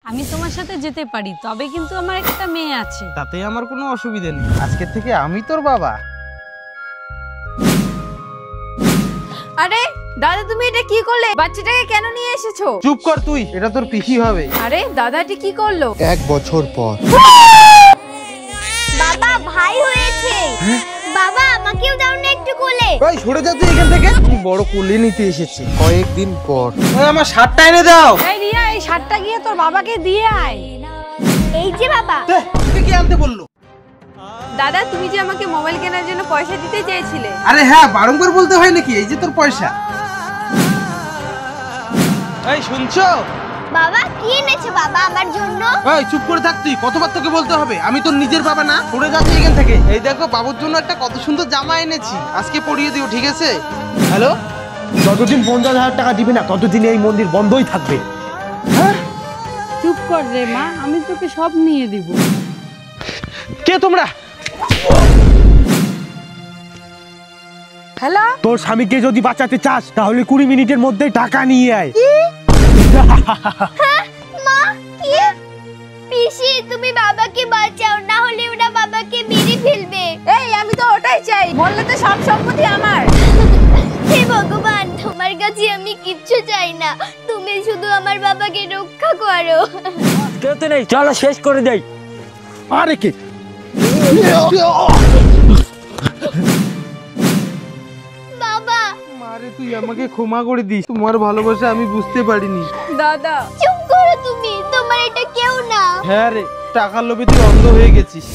আমি তোমার সাথে যেতে পারি, তবে কিন্তু আমার একটা মেয়ে আছে। তাতে আমার কোনো অসুবিধা নেই, আজকে থেকে আমি তোর বাবা। আরে দাদা, তুমি এটা কি করলে? বাচ্চাটাকে কেন নিয়ে এসেছো? চুপ কর তুই, এটা তোর পিসি হবে। আরে দাদাটি কি করলো? 1 বছর পর। বাবা, ভাই হয়েছে। বাবা, আমাকেও দাও না একটু কোলে। ভাই সরে যা তুই এখান থেকে, তুই বড় কোলে নিতে এসেছে। কয়েকদিন পর। ভাই আমার শার্টটা এনে দাও। এই রিয়া, এই শার্টটা গিয়ে তোর বাবাকে দিয়ে আয়। এই যে বাবা। তুই কি আনতে বললো? দাদা, তুমি যে আমাকে মোবাইল কেনার জন্য পয়সা দিতে চেয়েছিলে। আরে হ্যাঁ, বারংবার বলতে হয় নাকি? এই যে তোর পয়সা। এই শুনছো? বাবা, কি এনেছো বাবা আমার জন্য? এই চুপ করে থাক তুই, কতবার তোকে বলতে হবে? আমি তোর নিজের বাবা না? সরে যাচ্ছি এখান থেকে। এই দেখো, বাবুর জন্য একটা কত সুন্দর জামা এনেছি, আজকে পরিয়ে দিও, ঠিক আছে? হ্যালো, যতদিন 50,000 টাকা দিবি না ততদিন এই মন্দির বন্ধই থাকবে। চুপ কর রে মা, আমি তোকে সব নিয়ে দিব। কে তোমরা? হ্যালো, তোর স্বামীকে যদি বাঁচাতে চাস তাহলে 20 মিনিটের মধ্যে টাকা নিয়ে আয়। মা, কি? পিসি, তুমি বাবাকে বাঁচাও, না হলে ওরা বাবাকে মেরে ফেলবে। এই, আমি তো ওটাই চাই, বললে তো সব সম্পত্তি আমার। হে ভগবান, তোমার কাছে আমি কিচ্ছু চাই না, তুমি শুধু আমার বাবাকে রক্ষা করো। কেউ তো নেই, চলো শেষ করে দেই। আরে কি বাবা, মারে তুই আমাকে ক্ষমা করে দিস, তোমার ভালোবাসা আমি বুঝতে পারিনি। দাদা, চুপ করো তুমি, তোমার এটা কেউ না। হ্যাঁ রে, টাকার লোভে তুই অন্ধ হয়ে গেছিস।